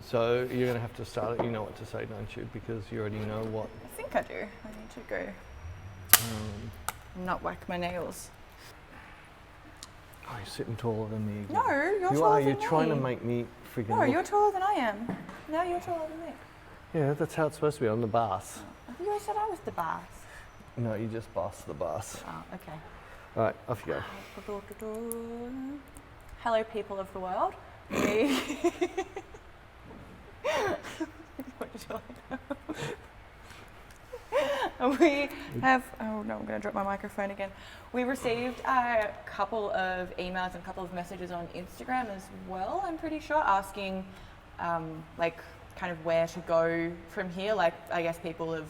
So you're going to have to start it. You know what to say, don't you? Because you already know what. I think I do. I need to go not whack my nails. Oh, you're sitting taller than me. No, you're taller You are. than You're me. trying to make me freaking. No, you're taller than I am. Now you're taller than me. Yeah, that's how it's supposed to be. I'm the boss. I think I said I was the boss. No, you just boss the boss. Oh, okay. All right, off you go. Hello, people of the world. We have, oh no, I'm going to drop my microphone again. We received a couple of emails and a couple of messages on Instagram as well, I'm pretty sure, asking like kind of where to go from here. Like, I guess people have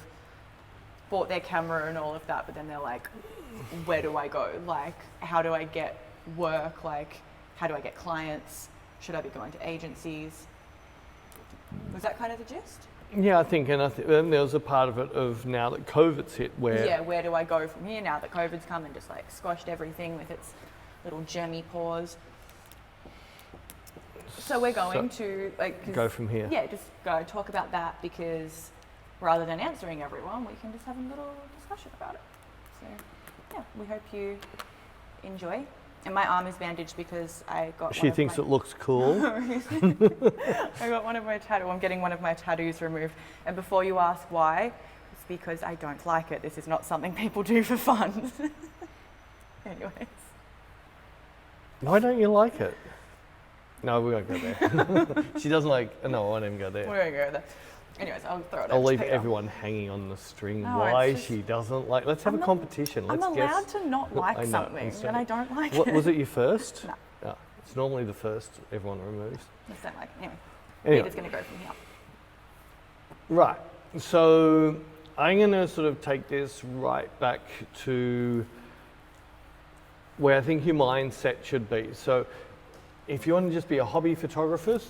bought their camera and all of that, but then they're like, where do I go? Like, how do I get work? Like, how do I get clients? Should I be going to agencies? Was that kind of the gist? Yeah, I think, and there was a part of it of now that COVID's hit where... Yeah, where do I go from here now that COVID's come and just like squashed everything with its little gemmy paws? So we're going to like... Go from here. Yeah, just go talk about that, because rather than answering everyone, we can just have a little discussion about it. So yeah, we hope you enjoy. And my arm is bandaged because I got She thinks it looks cool. I got one of my tattoos. I'm getting one of my tattoos removed. And before you ask why, it's because I don't like it. This is not something people do for fun. Anyways. Why don't you like it? No, we won't go there. She doesn't like... No, I won't even go there. We're going to go there. Anyways, I'll throw it I'll over leave to everyone hanging on the string. No, Why it's just- she doesn't like... Let's have a competition. I'm Let's allowed guess. to not like I know, something, I'm sorry. and I don't like What, it. was it your first? No. No. It's normally the first everyone removes. Just don't like it. Anyway, Anyway. Peter's going to go from here. Right. So I'm going to sort of take this right back to where I think your mindset should be. So if you want to just be a hobby photographer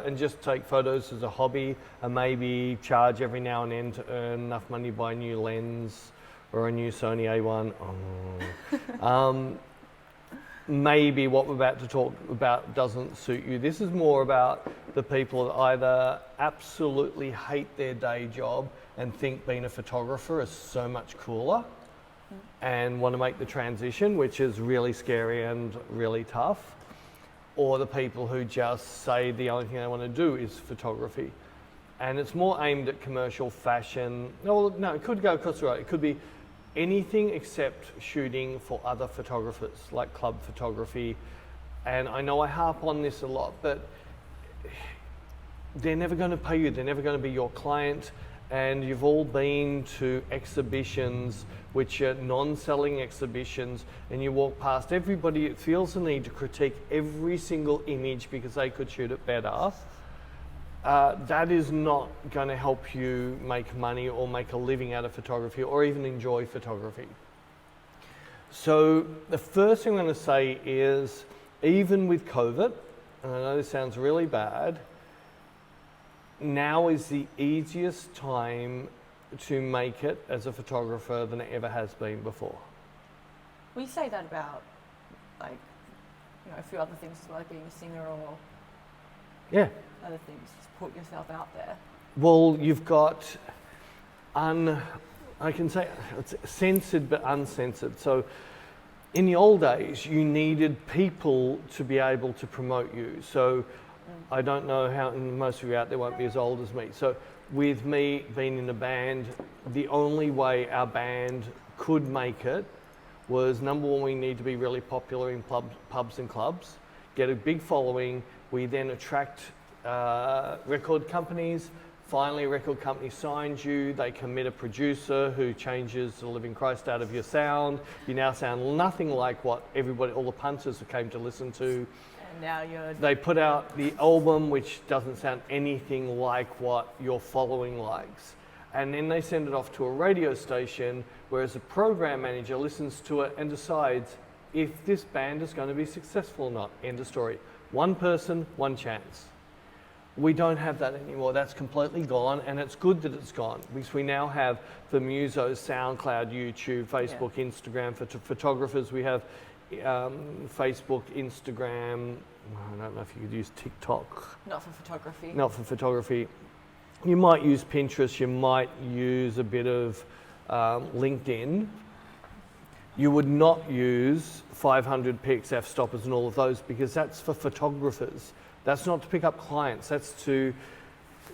and just take photos as a hobby and maybe charge every now and then to earn enough money to buy a new lens or a new Sony A1, maybe what we're about to talk about doesn't suit you. This is more about the people that either absolutely hate their day job and think being a photographer is so much cooler and want to make the transition, which is really scary and really tough, or the people who just say the only thing they want to do is photography. And it's more aimed at commercial fashion. No, it could go across the road. It could be anything except shooting for other photographers, like club photography. And I know I harp on this a lot, but they're never going to pay you. They're never going to be your client. And you've all been to exhibitions which are non-selling exhibitions, and you walk past everybody that feels the need to critique every single image because they could shoot it better. That is not going to help you make money or make a living out of photography or even enjoy photography. So the first thing I'm going to say is, even with COVID, and I know this sounds really bad, now is the easiest time to make it as a photographer than it ever has been before. Well, you say that about, like, you know, a few other things as well, like being a singer or Yeah. other things. Just put yourself out there. Well, you've got I can say it's censored but uncensored. So in the old days, you needed people to be able to promote you. So I don't know how, and most of you out there won't be as old as me. So with me being in a band, the only way our band could make it was, number one, we need to be really popular in pubs and clubs, get a big following. We then attract record companies. Finally, a record company signs you. They commit a producer who changes the living Christ out of your sound. You now sound nothing like what everybody, all the punters who came to listen to. And now you're... They put out the album, which doesn't sound anything like what your following likes. And then they send it off to a radio station, whereas a program manager listens to it and decides if this band is going to be successful or not. End of story. One person, one chance. We don't have that anymore. That's completely gone, and it's good that it's gone, because we now have the musos, SoundCloud, YouTube, Facebook, Instagram. For photographers, we have Facebook, Instagram, I don't know if you could use TikTok. Not for photography. Not for photography. You might use Pinterest, you might use a bit of LinkedIn. You would not use 500 pics, f-stoppers and all of those because that's for photographers. That's not to pick up clients, that's to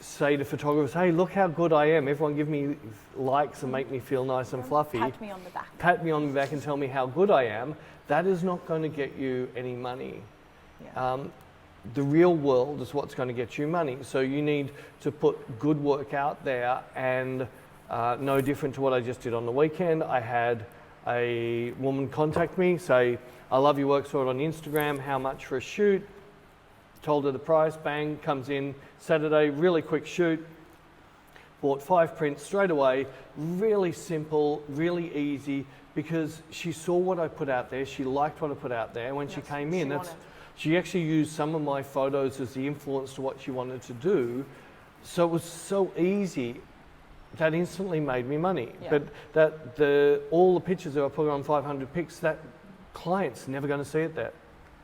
say to photographers, hey, look how good I am. Everyone give me likes and make me feel nice and fluffy. Pat me on the back. Pat me on the back and tell me how good I am. That is not going to get you any money. Yeah. The real world is what's going to get you money. So you need to put good work out there, and no different to what I just did on the weekend. I had a woman contact me, say, I love your work, saw it on Instagram, how much for a shoot? Told her the price, bang, comes in Saturday, really quick shoot. Bought 5 prints straight away, really simple, really easy, because she saw what I put out there, she liked what I put out there, and when she came in, she actually used some of my photos as the influence to what she wanted to do. So it was so easy, that instantly made me money. Yeah. But all the pictures that I put on 500 pics, that client's never going to see it there.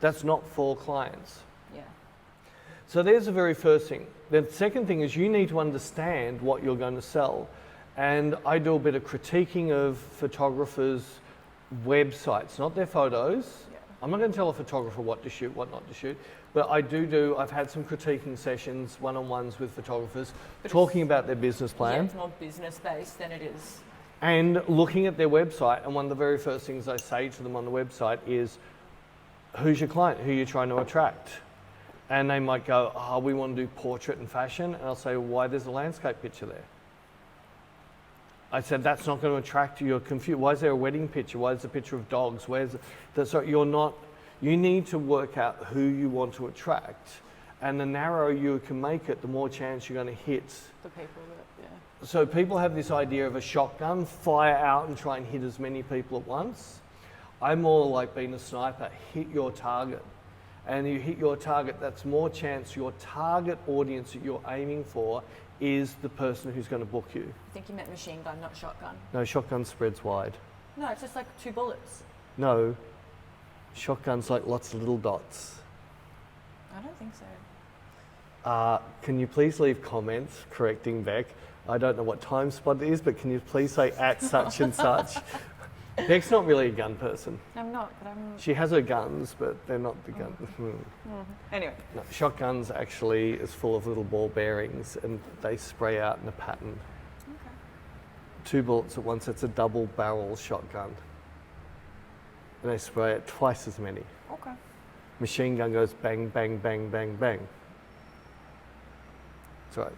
That's not for clients. Yeah. So there's the very first thing. The second thing is you need to understand what you're going to sell. And I do a bit of critiquing of photographers' websites, not their photos. Yeah. I'm not going to tell a photographer what to shoot, what not to shoot, but I've had some critiquing sessions, one-on-ones with photographers, talking about their business plan. Yeah, it's more business-based than it is. And looking at their website, and one of the very first things I say to them on the website is, who's your client? Who are you trying to attract? And they might go, oh, we want to do portrait and fashion. And I'll say, well, why there's a landscape picture there? I said, that's not going to attract you. You're confused. Why is there a wedding picture? Why is there a picture of dogs? You need to work out who you want to attract. And the narrower you can make it, the more chance you're going to hit. The people that, yeah. So people have this idea of a shotgun, fire out and try and hit as many people at once. I'm more like being a sniper, hit your target. And you hit your target, that's more chance your target audience that you're aiming for is the person who's going to book you. I think you meant machine gun, not shotgun. No, shotgun spreads wide. No, it's just like 2 bullets. No, shotgun's like lots of little dots. I don't think so. Can you please leave comments correcting Beck? I don't know what time spot it is, but can you please say at such and such? Beck's not really a gun person. I'm not, but I'm... She has her guns, but they're not the guns. Anyway. No, shotguns actually is full of little ball bearings and they spray out in a pattern. Okay. 2 bullets at once, it's a double barrel shotgun. And they spray it twice as many. Okay. Machine gun goes bang, bang, bang, bang, bang. That's right.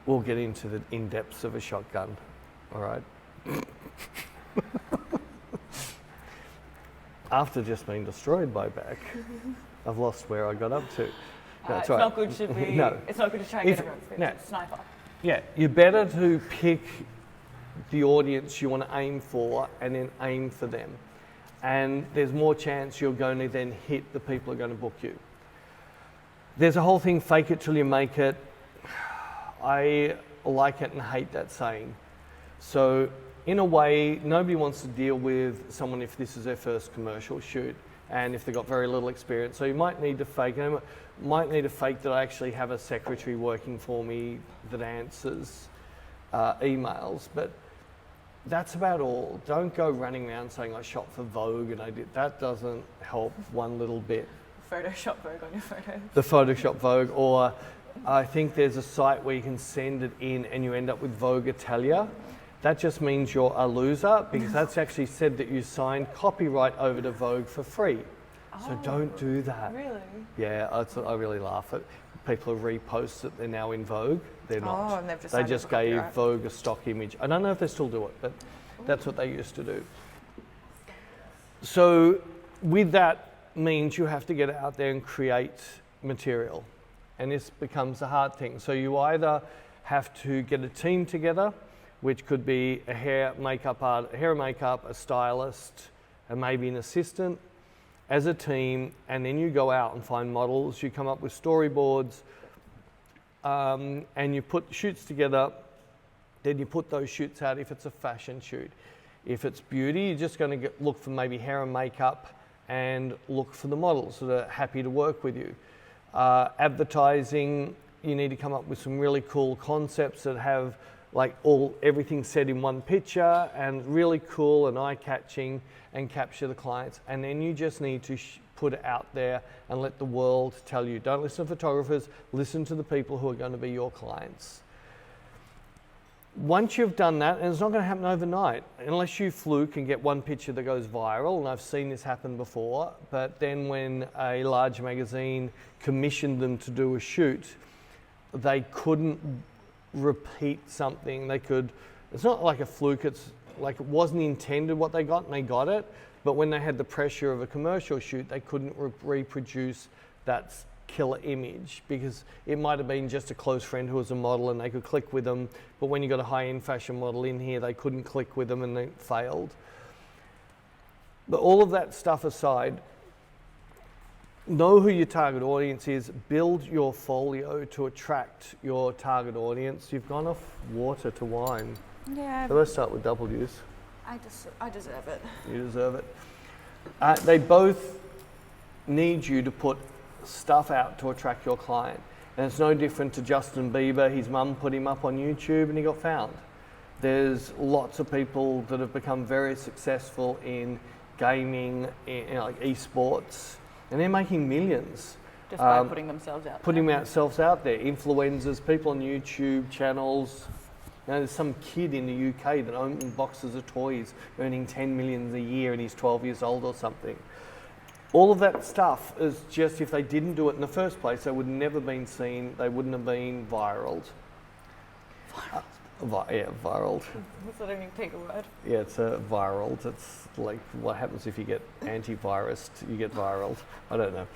We'll get into the in-depths of a shotgun, all right? After just being destroyed by Beck, I've lost where I got up to. It's not good to be. No. It's not good to try and get everyone's food. No. Sniper. Yeah, you're better to pick the audience you want to aim for and then aim for them. And there's more chance you're going to then hit the people who are going to book you. There's a whole thing, fake it till you make it. I like it and hate that saying. So in a way, nobody wants to deal with someone if this is their first commercial shoot and if they've got very little experience. So you might need to fake it. Might need to fake that I actually have a secretary working for me that answers emails, but that's about all. Don't go running around saying I shot for Vogue and I did. That doesn't help one little bit. Photoshop Vogue on your photos. The Photoshop Vogue, or I think there's a site where you can send it in and you end up with Vogue Italia. That just means you're a loser because that's actually said that you signed copyright over to Vogue for free. So don't do that. Really? Yeah, I really laugh at people who repost that they're now in Vogue. They're not. And they've just they just gave Vogue a stock image. I don't know if they still do it, but that's what they used to do. So with that means you have to get out there and create material. And this becomes a hard thing. So you either have to get a team together, which could be a hair and makeup, a stylist, and maybe an assistant as a team, and then you go out and find models, you come up with storyboards, and you put shoots together, then you put those shoots out if it's a fashion shoot. If it's beauty, you're just going to look for maybe hair and makeup and look for the models that are happy to work with you. Advertising, you need to come up with some really cool concepts that have like everything set in one picture and really cool and eye-catching and capture the clients. And then you just need to put it out there and let the world tell you. Don't listen to photographers, listen to the people who are going to be your clients. Once you've done that, and it's not going to happen overnight, unless you fluke and get one picture that goes viral, and I've seen this happen before, but then when a large magazine commissioned them to do a shoot, they couldn't repeat something. It's not like a fluke, it's like it wasn't intended what they got and they got it, but when they had the pressure of a commercial shoot, they couldn't reproduce that killer image because it might have been just a close friend who was a model and they could click with them, but when you got a high-end fashion model in here, they couldn't click with them and they failed. But all of that stuff aside, know who your target audience is, build your folio to attract your target audience. You've gone off water to wine. Yeah. So let's start with W's. I deserve it. You deserve it. They both need you to put stuff out to attract your client. And it's no different to Justin Bieber. His mum put him up on YouTube and he got found. There's lots of people that have become very successful in gaming, like esports, and they're making millions. Just by putting themselves out there. Putting themselves out there. Influencers, people on YouTube channels. You know, there's some kid in the UK that owns boxes of toys earning 10 million a year and he's 12 years old or something. All of that stuff is just, if they didn't do it in the first place, they would never been seen, they wouldn't have been viraled. Viraled. That's not even take a word. Yeah, it's viraled. It's like what happens if you get antivirused, you get viraled. I don't know.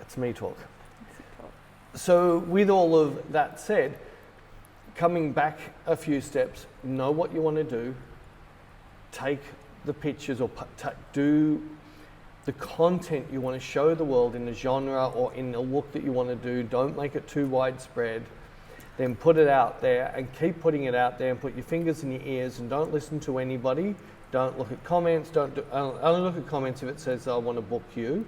It's me talk. So with all of that said, coming back a few steps, know what you want to do, take the pictures or do the content you want to show the world in the genre or in the look that you want to do. Don't make it too widespread. Then put it out there and keep putting it out there and put your fingers in your ears and don't listen to anybody. Don't look at comments. Only look at comments if it says, I want to book you.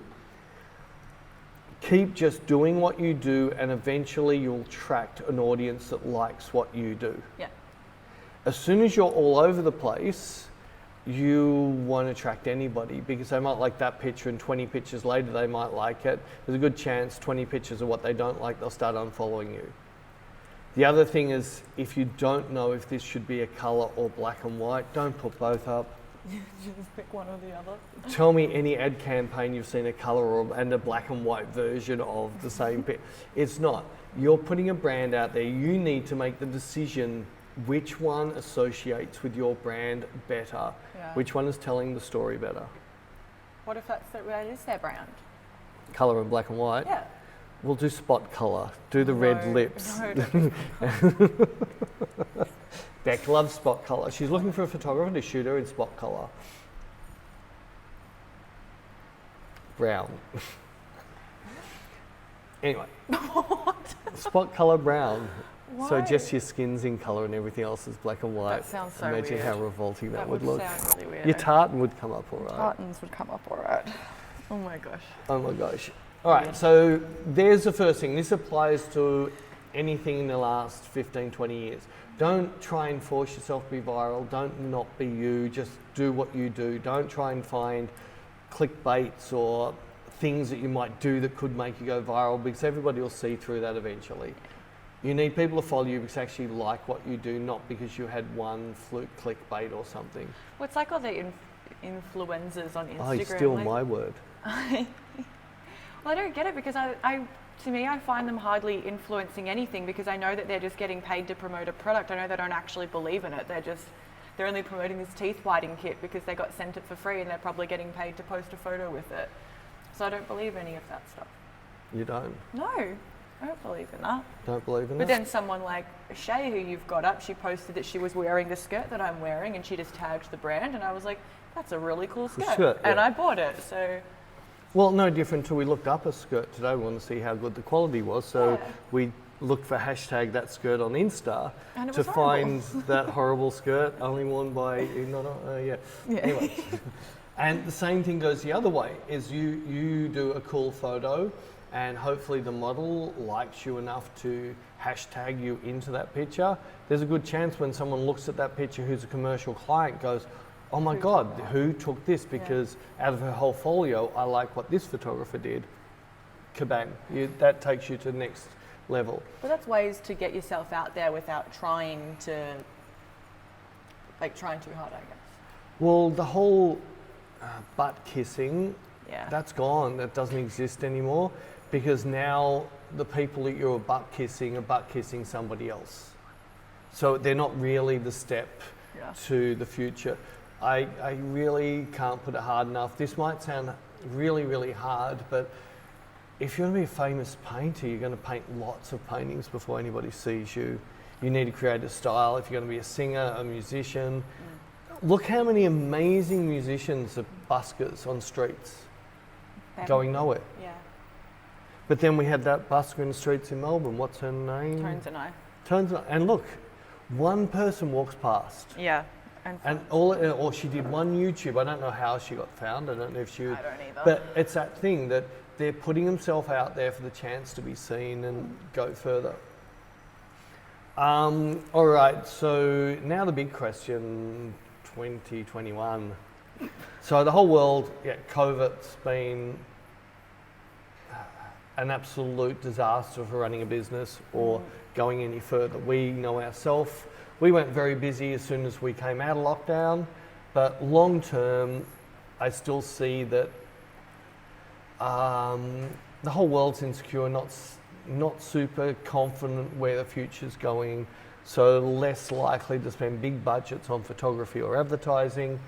Keep just doing what you do and eventually you'll attract an audience that likes what you do. Yeah. As soon as you're all over the place, you won't attract anybody because they might like that picture and 20 pictures later they might like it. There's a good chance 20 pictures of what they don't like, they'll start unfollowing you. The other thing is, if you don't know if this should be a colour or black and white, don't put both up. Just pick one or the other. Tell me any ad campaign you've seen a colour and a black and white version of the same picture. It's not. You're putting a brand out there. You need to make the decision which one associates with your brand better, which one is telling the story better. What if that is their brand? Colour and black and white? Yeah. We'll do spot colour. Do the red lips. No, Beck loves spot colour. She's looking for a photographer to shoot her in spot colour. Brown. Anyway. What? Spot colour brown. Why? So just your skin's in colour and everything else is black and white. That sounds so Imagine weird. how revolting that would look. Sound really weird. Your tartan would come up all right. Tartans would come up all right. Oh my gosh. Oh my gosh. All right, so there's the first thing. This applies to anything in the last 15, 20 years. Don't try and force yourself to be viral. Don't not be you. Just do what you do. Don't try and find clickbaits or things that you might do that could make you go viral because everybody will see through that eventually. You need people to follow you because they actually like what you do, not because you had one fluke clickbait or something. Well, it's like all the influencers on Instagram. Oh, you steal my word. Well, I don't get it because to me, I find them hardly influencing anything because I know that they're just getting paid to promote a product. I know they don't actually believe in it. They're only promoting this teeth whitening kit because they got sent it for free and they're probably getting paid to post a photo with it. So I don't believe any of that stuff. You don't? No, I don't believe in that. Don't believe in But that? then someone like Shay, who you've got up, she posted that she was wearing the skirt that I'm wearing and she just tagged the brand and I was like, that's a really cool skirt. And I bought it, so... Well, no different till we looked up a skirt today. We wanted to see how good the quality was. So we looked for hashtag that skirt on Insta to find that horrible skirt only worn by, Anyway. And the same thing goes the other way, is you do a cool photo and hopefully the model likes you enough to hashtag you into that picture. There's a good chance when someone looks at that picture who's a commercial client goes, oh my God, who took this? Because out of her whole folio, I like what this photographer did. Kabang, that takes you to the next level. But that's ways to get yourself out there without trying too hard, I guess. Well, the whole butt kissing, Yeah. that's gone. That doesn't exist anymore because now the people that you're butt kissing are butt kissing somebody else. So they're not really the step to the future. I really can't put it hard enough. This might sound really, really hard, but if you're going to be a famous painter, you're going to paint lots of paintings before anybody sees you. You need to create a style. If you're going to be a singer, a musician, look how many amazing musicians are buskers on streets, going nowhere. Yeah. But then we had that busker in the streets in Melbourne. What's her name? Tones and I. And look, one person walks past. Yeah. Or she did one YouTube. I don't know how she got found. I don't know if she. I don't either. But it's that thing that they're putting themselves out there for the chance to be seen and go further. All right. So now the big question, 2021. So the whole world, COVID's been an absolute disaster for running a business or going any further. We know ourselves. We went very busy as soon as we came out of lockdown, but long term, I still see that the whole world's insecure, not super confident where the future's going, so less likely to spend big budgets on photography or advertising.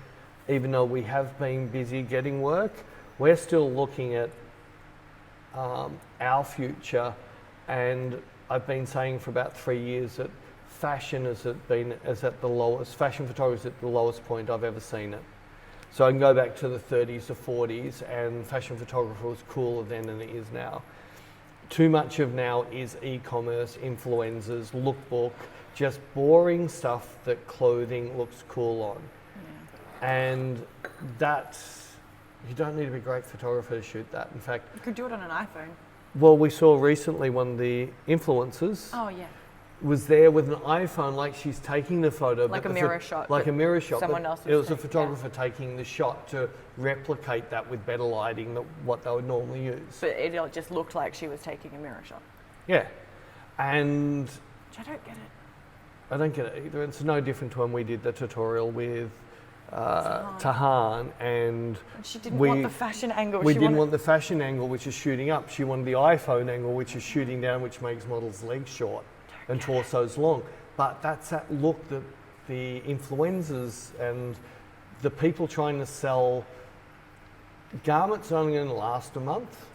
Even though we have been busy getting work, we're still looking at our future, and I've been saying for about 3 years that fashion is at the lowest. Fashion photography is at the lowest point I've ever seen it. So I can go back to the 30s or 40s, and fashion photography was cooler then than it is now. Too much of now is e-commerce, influencers, lookbook, just boring stuff that clothing looks cool on. Yeah. And you don't need to be a great photographer to shoot that. In fact, you could do it on an iPhone. Well, we saw recently one of the influencers. Oh yeah. Was there with an iPhone, like she's taking the photo. Like a mirror shot. Like a mirror shot. Someone else it was a photographer taking the shot to replicate that with better lighting than what they would normally use. But it just looked like she was taking a mirror shot. Yeah. And which I don't get it. I don't get it either. It's no different to when we did the tutorial with Tahan, and she didn't want the fashion angle. We didn't want the fashion angle, which is shooting up. She wanted the iPhone angle, which is shooting down, which makes models' legs short and torsos long. But that's that look that the influencers and the people trying to sell garments are only going to last a month,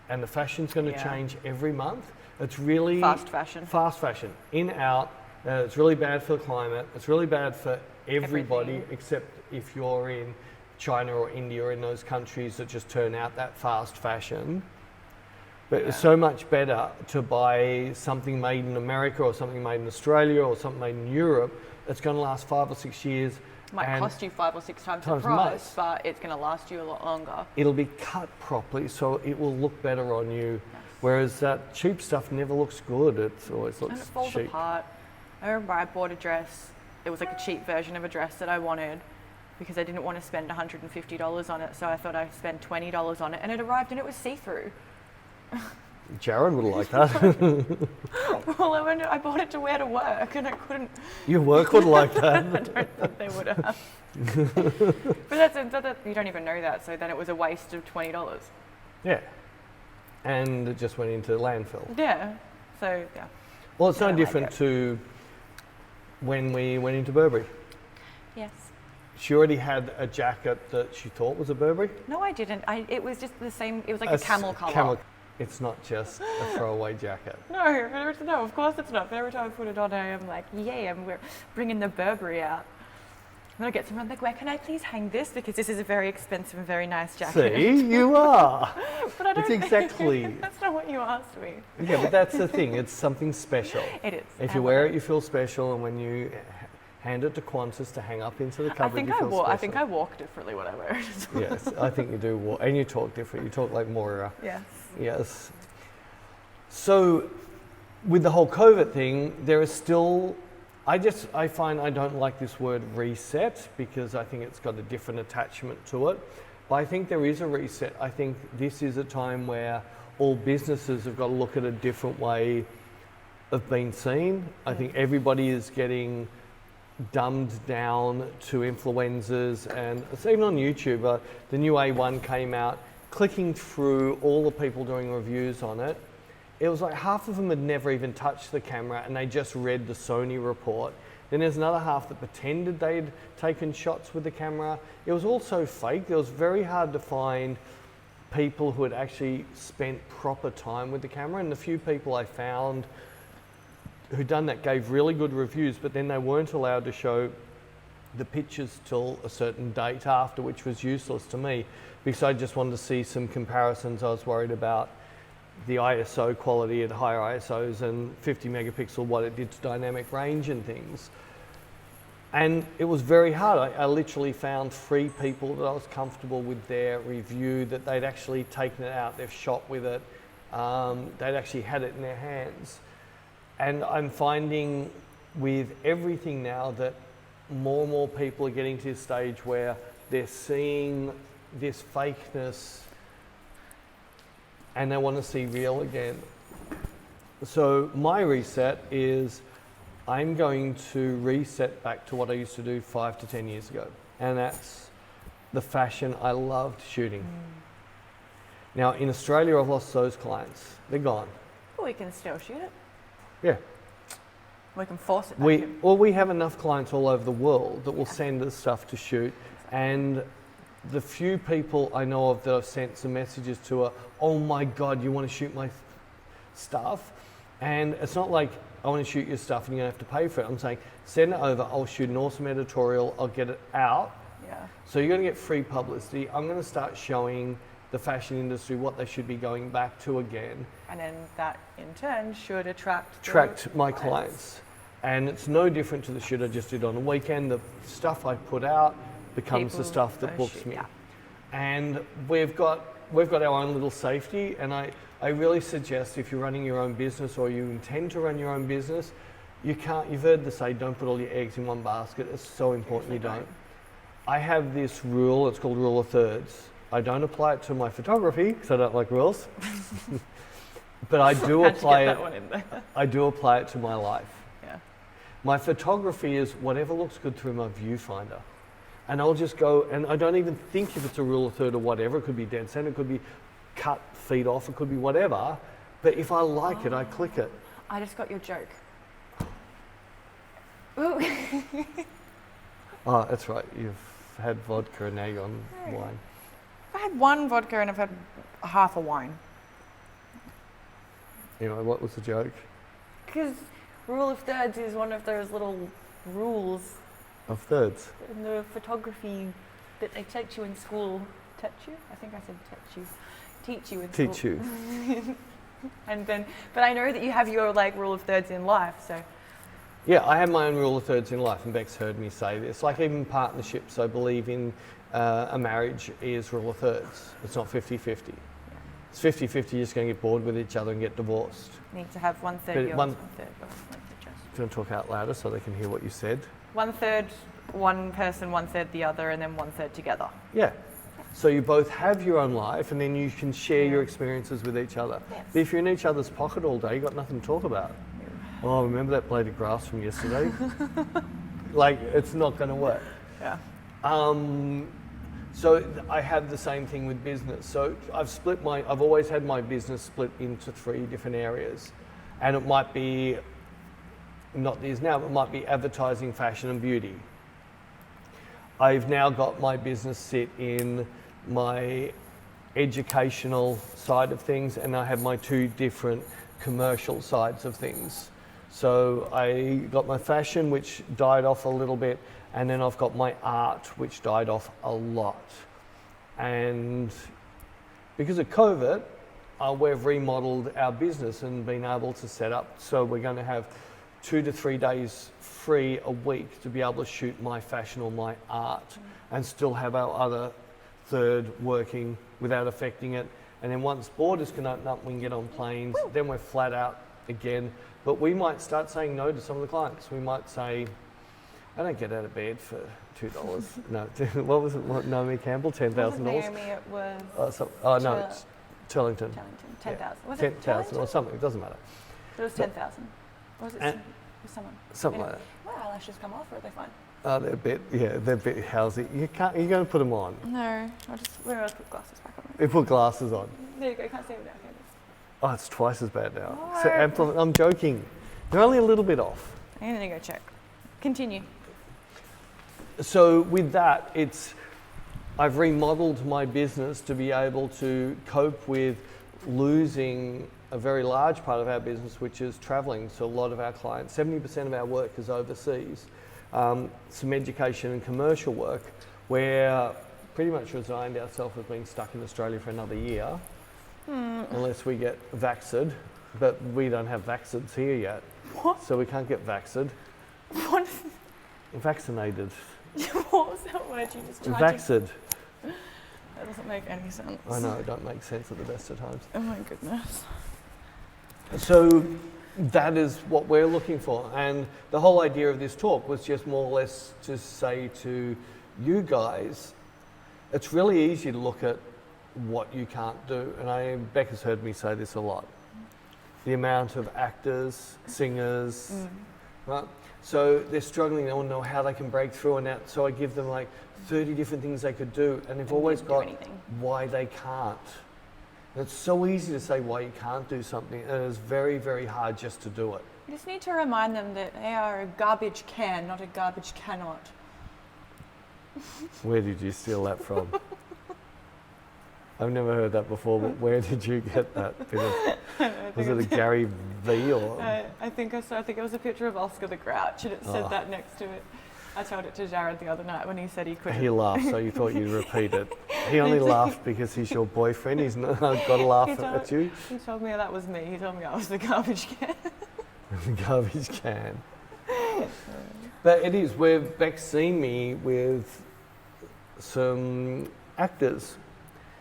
and the fashion's going to change every month. It's really fast fashion. Fast fashion, in, out. It's really bad for the climate. It's really bad for everybody, except if you're in China or India or in those countries that just turn out that fast fashion. But it's so much better to buy something made in America or something made in Australia or something made in Europe that's going to last 5 or 6 years. It might cost you 5 or 6 times the price, but it's going to last you a lot longer. It'll be cut properly, so it will look better on you. Yes. Whereas that cheap stuff never looks good. It always looks cheap. And it falls apart. I remember I bought a dress. It was like a cheap version of a dress that I wanted because I didn't want to spend $150 on it. So I thought I'd spend $20 on it, and it arrived and it was see-through. Jared would have liked that. Well, I bought it to wear to work, and I couldn't. Your work would have liked that. I don't think they would have. But you don't even know that, so then it was a waste of $20. Yeah. And it just went into landfill. Yeah. So, yeah. Well, it's no different to when we went into Burberry. Yes. She already had a jacket that she thought was a Burberry. No, I didn't. It was just the same. It was like a camel colour. It's not just a throwaway jacket. No, of course it's not. But every time I put it on, I'm like, yeah, we're bringing the Burberry out. And I get someone like, where can I please hang this? Because this is a very expensive and very nice jacket. See, you are. But I don't it's exactly. That's not what you asked me. Yeah, but that's the thing. It's something special. It is. If you wear it, you feel special, and when hand it to Qantas to hang up into the cupboard. I think I walk differently when I wear it as well. Yes, I think you do walk, and you talk different. You talk like Moira. Yes. Yes. So, with the whole COVID thing, there is still, I find I don't like this word reset because I think it's got a different attachment to it. But I think there is a reset. I think this is a time where all businesses have got to look at a different way of being seen. I think everybody is getting dumbed down to influencers, and it's even on YouTube. The new A1 came out, clicking through all the people doing reviews on it. It was like half of them had never even touched the camera and they just read the Sony report. Then there's another half that pretended they'd taken shots with the camera. It was also fake. It was very hard to find people who had actually spent proper time with the camera, and the few people I found who'd done that gave really good reviews, but then they weren't allowed to show the pictures till a certain date after, which was useless to me because I just wanted to see some comparisons. I was worried about the ISO quality at higher ISOs and 50 megapixel, what it did to dynamic range and things. And it was very hard. I literally found 3 people that I was comfortable with their review, that they'd actually taken it out, they've shot with it, they'd actually had it in their hands. And I'm finding with everything now that more and more people are getting to this stage where they're seeing this fakeness and they want to see real again. So my reset is I'm going to reset back to what I used to do 5 to 10 years ago. And that's the fashion I loved shooting. Now in Australia, I've lost those clients. They're gone. But we can still shoot it. Yeah. We can force it back in. We have enough clients all over the world that will send us stuff to shoot. And the few people I know of that I've sent some messages to are, oh my God, you want to shoot my stuff? And it's not like, I want to shoot your stuff and you're going to have to pay for it. I'm saying, send it over, I'll shoot an awesome editorial, I'll get it out. Yeah. So you're going to get free publicity. I'm going to start showing the fashion industry what they should be going back to again. And then that in turn should attract My clients. And it's no different to the shoot I just did on the weekend. The stuff I put out becomes the stuff that books me. Yeah. And we've got our own little safety, and I really suggest if you're running your own business or you intend to run your own business, you've heard the say, don't put all your eggs in one basket. It's so important you don't. I have this rule, it's called rule of thirds. I don't apply it to my photography because I don't like rules, but I do apply it to my life. Yeah. My photography is whatever looks good through my viewfinder. And I'll just go, and I don't even think if it's a rule of third or whatever. It could be dead center, it could be cut feet off, it could be whatever. But if I like it, I click it. I just got your joke. Ooh. Oh, that's right. You've had vodka and now you're on wine. I had one vodka and I've had half a wine. Anyway, what was the joke? Because rule of thirds is one of those little rules Of thirds? in the photography that they teach you in school. Teach you? I think I said teach you. Teach you in school. Teach you. And then, but I know that you have your like rule of thirds in life, so. Yeah, I have my own rule of thirds in life, and Beck's heard me say this. Like even partnerships, I believe in a marriage is rule of thirds. It's not 50-50. It's 50-50, you're just going to get bored with each other and get divorced. Need to have 1/3 yours, 1/3 yours. Do you want to talk out louder so they can hear what you said? 1/3 one person, 1/3 the other, and then 1/3 together. Yeah. So you both have your own life, and then you can share your experiences with each other. Yes. But if you're in each other's pocket all day, you've got nothing to talk about. Oh, remember that blade of grass from yesterday? Like, it's not going to work. Yeah. So I have the same thing with business. So I've always had my business split into 3 different areas. And it might be, not these now, but it might be advertising, fashion and beauty. I've now got my business sit in my educational side of things, and I have my 2 different commercial sides of things. So I got my fashion, which died off a little bit, and then I've got my art, which died off a lot. And because of COVID, we've remodeled our business and been able to set up. So we're going to have 2 to 3 days free a week to be able to shoot my fashion or my art and still have our other third working without affecting it. And then once borders can open up, we can get on planes, then we're flat out again. But we might start saying no to some of the clients. We might say, I don't get out of bed for $2. No, what was it? What, Naomi Campbell, $10,000? Naomi, it was... no, it's Turlington. 10,000. Yeah. Was 10,000 it or something, it doesn't matter. So it was 10,000. Or was it someone? Something like that. My eyelashes come off, or are they fine? They're a bit housey. You're going to put them on. No, we're going to put glasses back on. We put glasses on. There you go, can't see them now. Oh, it's twice as bad now. No. So I'm joking. They're only a little bit off. I'm going to go check. Continue. So with that, I've remodeled my business to be able to cope with losing a very large part of our business, which is traveling. So a lot of our clients, 70% of our work is overseas. Some education and commercial work, where pretty much resigned ourselves as being stuck in Australia for another year, unless we get vaxxed. But we don't have vaccines here yet. What? So we can't get vaxxed. What? Vaccinated. What was that word you just tried Vaxxed. That doesn't make any sense. I know, it don't make sense at the best of times. Oh my goodness. So that is what we're looking for. And the whole idea of this talk was just more or less to say to you guys, it's really easy to look at what you can't do. And Becca's heard me say this a lot. The amount of actors, singers, right? So they're struggling, they want to know how they can break through and that. So I give them like 30 different things they could do, and they've always got why they can't. And it's so easy to say why you can't do something, and it's very, very hard just to do it. You just need to remind them that they are a garbage can, not a garbage cannot. Where did you steal that from? I've never heard that before, but where did you get that? Was it a Gary V or? I think it was a picture of Oscar the Grouch, and it said that next to it. I told it to Jared the other night when he said he couldn't. He laughed, so you thought you'd repeat it. He only laughed because he's your boyfriend. He's not got to laugh at you. He told me that was me. He told me I was the garbage can. The garbage can. But it is where Beck's seen me with some actors.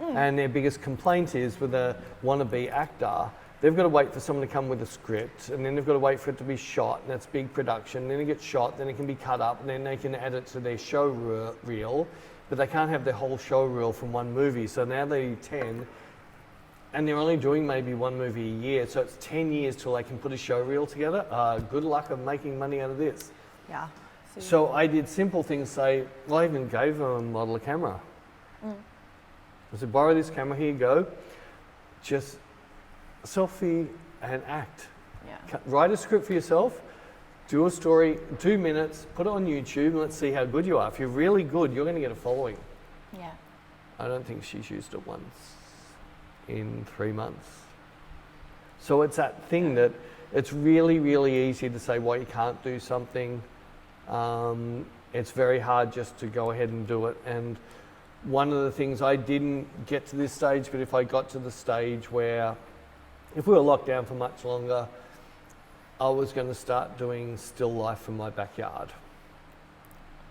And their biggest complaint is with a wannabe actor, they've got to wait for someone to come with a script, and then they've got to wait for it to be shot, and that's big production. Then it gets shot, then it can be cut up, and then they can add it to their show reel, but they can't have their whole show reel from one movie. So now they need 10, and they're only doing maybe one movie a year, so it's 10 years till they can put a show reel together. Good luck of making money out of this. Yeah. So I did simple things, I even gave them a model a camera. I said, borrow this camera, here you go. Just selfie and act. Yeah. Write a script for yourself, do a story, 2 minutes, put it on YouTube, and let's see how good you are. If you're really good, you're going to get a following. Yeah. I don't think she's used it once in 3 months. So it's that thing that it's really, really easy to say why you can't do something. It's very hard just to go ahead and do it. And one of the things, I didn't get to this stage, but if I got to the stage where if we were locked down for much longer, I was going to start doing still life from my backyard.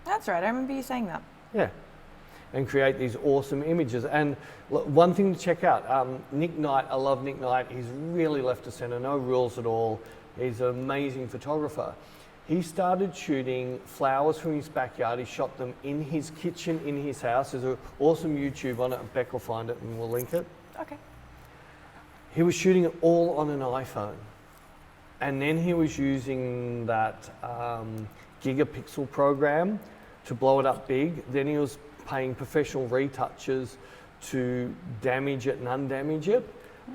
That's right, I remember you saying that. Yeah, and create these awesome images. And one thing to check out, Nick Knight, I love Nick Knight, he's really left of centre, no rules at all. He's an amazing photographer. He started shooting flowers from his backyard. He shot them in his kitchen, in his house. There's an awesome YouTube on it, and Beck will find it and we'll link it. Okay. He was shooting it all on an iPhone. And then he was using that gigapixel program to blow it up big. Then he was paying professional retouchers to damage it and undamage it.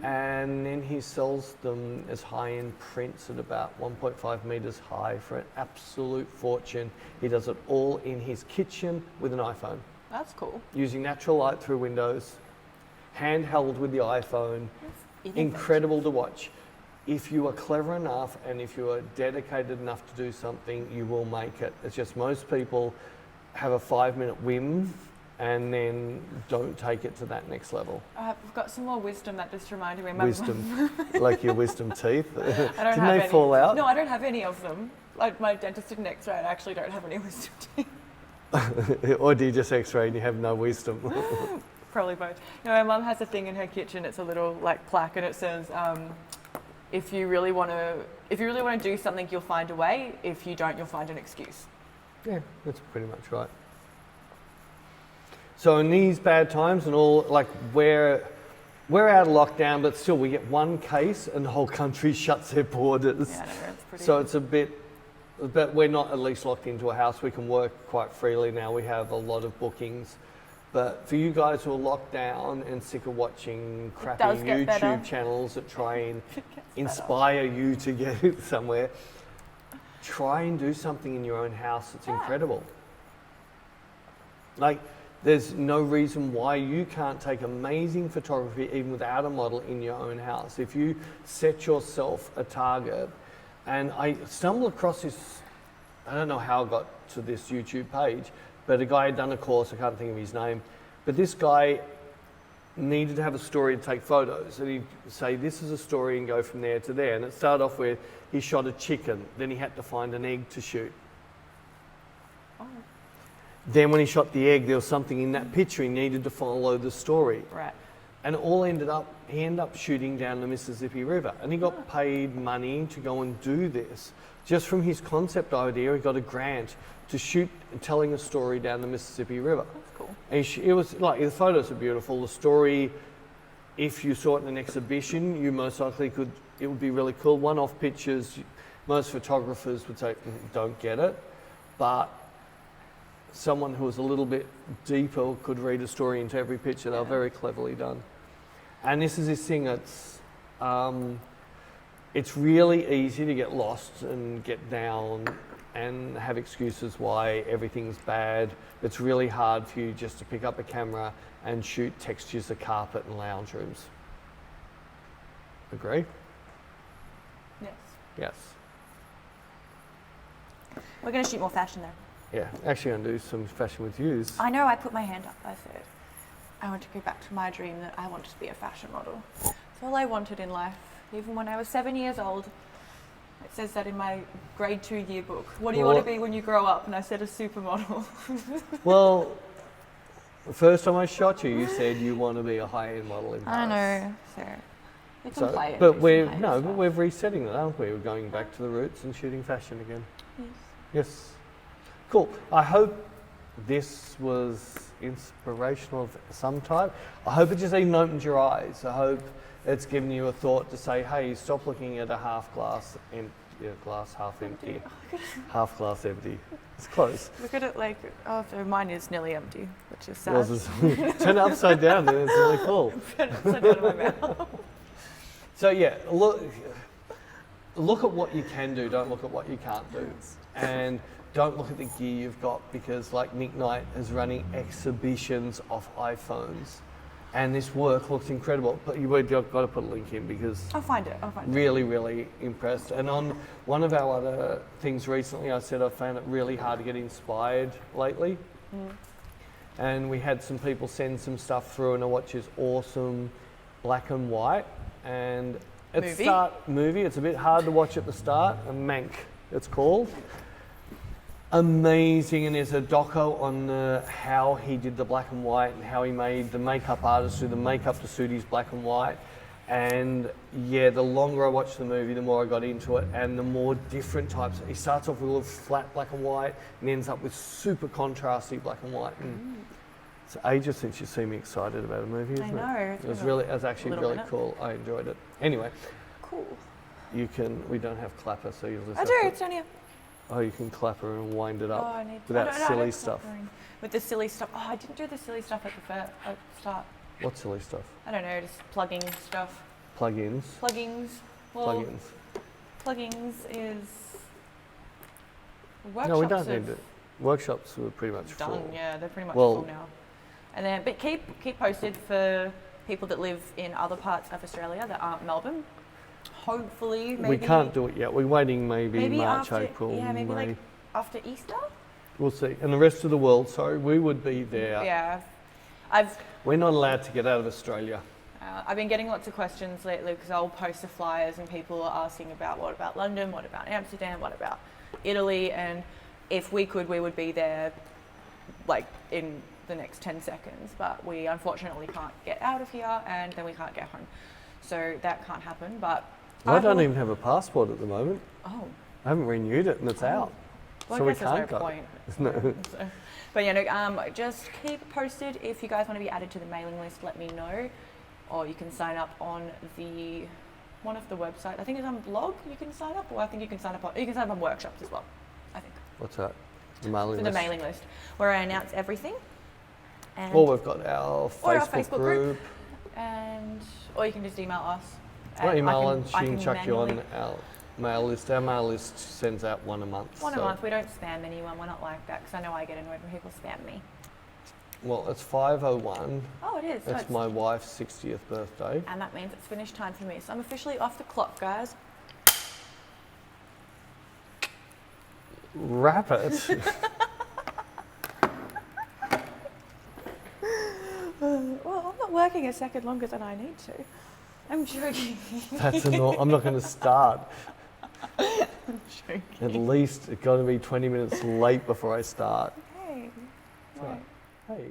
And then he sells them as high-end prints at about 1.5 meters high for an absolute fortune. He does it all in his kitchen with an iPhone. That's cool. Using natural light through windows, handheld with the iPhone. Incredible to watch. If you are clever enough and if you are dedicated enough to do something, you will make it. It's just most people have a 5-minute whim and then don't take it to that next level. We've got some more wisdom that just reminded me. Wisdom, like your wisdom teeth. I don't Didn't have they any. fall out? No, I don't have any of them. Like my dentist did an X-ray. I actually don't have any wisdom teeth. Or do you just X-ray and you have no wisdom? Probably both. No, my mum has a thing in her kitchen. It's a little like plaque, and it says, "If you really want to do something, you'll find a way. If you don't, you'll find an excuse." Yeah, that's pretty much right. So in these bad times and all, like we're out of lockdown, but still we get one case and the whole country shuts their borders. Yeah, I know, it's pretty. So it's a bit, but we're not at least locked into a house. We can work quite freely now. We have a lot of bookings. But for you guys who are locked down and sick of watching crappy YouTube channels that try and inspire you to get somewhere, try and do something in your own house that's incredible. Like, there's no reason why you can't take amazing photography even without a model in your own house. If you set yourself a target, and I stumbled across this, I don't know how I got to this YouTube page, but a guy had done a course, I can't think of his name, but this guy needed to have a story to take photos, and he'd say this is a story and go from there to there. And it started off with he shot a chicken, then he had to find an egg to shoot. Oh. Then when he shot the egg, there was something in that picture he needed to follow the story. Right. And he ended up shooting down the Mississippi River, and he got paid money to go and do this. Just from his concept idea, he got a grant to shoot telling a story down the Mississippi River. That's cool. And it was like, the photos are beautiful. The story, if you saw it in an exhibition, you most likely could, it would be really cool. One-off pictures, most photographers would say, don't get it. But someone who was a little bit deeper could read a story into every picture. They were very cleverly done. And this is this thing it's really easy to get lost and get down and have excuses why everything's bad. It's really hard for you just to pick up a camera and shoot textures of carpet and lounge rooms. Agree? Yes. Yes. We're going to shoot more fashion though. Yeah, actually I'm going to do some fashion with yous. I know, I put my hand up. I said, I want to go back to my dream that I wanted to be a fashion model. It's all I wanted in life. Even when I was 7 years old, it says that in my grade 2 yearbook. What do you want to be when you grow up? And I said a supermodel. Well, the first time I shot you, you said you want to be a high-end model in Paris. I know, so we can play it. But we're resetting that, aren't we? We're going back to the roots and shooting fashion again. Yes. Yes. Cool. I hope this was inspirational of some type. I hope it just even opened your eyes. I hope it's given you a thought to say, hey, stop looking at a half glass glass half empty. Half glass empty. It's close. Look at it like, oh, so mine is nearly empty, which is sad. Yours is turn it upside down and it's really full. Turn it upside down in my mouth. So yeah, look at what you can do, don't look at what you can't do. And don't look at the gear you've got, because like Nick Knight is running exhibitions of iPhones. And this work looks incredible, but you've got to put a link in because I'll find it. Really, really impressed. And on one of our other things recently, I said I found it really hard to get inspired lately. And we had some people send some stuff through, and I watched this awesome black and white. And it's movie. It's a bit hard to watch at the start. A Mank, it's called. Amazing, and there's a doco on how he did the black and white and how he made the makeup artist do the makeup to suit his black and white. And yeah, the longer I watched the movie, the more I got into it, and the more different types. He starts off with a little flat black and white and ends up with super contrasty black and white. And it's ages since you've seen me excited about a movie, isn't it? I know. It was actually really cool. I enjoyed it. Anyway. Cool. We don't have clapper, so you'll just I do, it's only Oh, you can clap her and wind it up with that silly stuff. With the silly stuff. Oh, I didn't do the silly stuff at the start. What silly stuff? I don't know, just plugging stuff. Plugins? Plugins. Well, plugins is workshops. No, we don't need it. Workshops were pretty much done. Full. Yeah, they're pretty much full now. And then, but keep posted for people that live in other parts of Australia that aren't Melbourne. Hopefully, maybe we can't do it yet. We're waiting maybe March, after, April, yeah, maybe May. like after Easter. We'll see. And the rest of the world, sorry, we would be there. Yeah, We're not allowed to get out of Australia. I've been getting lots of questions lately because I'll post the flyers and people are asking about what about London, what about Amsterdam, what about Italy, and if we could, we would be there like in the next 10 seconds, but we unfortunately can't get out of here and then we can't get home. So that can't happen, but... I don't even have a passport at the moment. Oh. I haven't renewed it and it's out. Well, So I we guess there's can't no go. point. No. So, but yeah, no, just keep posted. If you guys want to be added to the mailing list, let me know. Or you can sign up on one of the websites. I think it's on blog you can sign up, or I think you can sign up on workshops as well, I think. What's that? The mailing For list? the mailing list, where I announce everything. And Or we've got our Or our Facebook Facebook group. or you can just email us. Or and email I and she can chuck you on manually- our mail list. Our mail list sends out one a month. One a so- month. We don't spam anyone. We're not like that because I know I get annoyed when people spam me. Well, it's 5:01. Oh, it is. So It's it's- my wife's 60th birthday. And that means it's finish time for me. So I'm officially off the clock, guys. Wrap it. Well, I'm not working a second longer than I need to. I'm joking. I'm not going to start. I'm joking. At least it's got to be 20 minutes late before I start. Hey. So, Right. hey.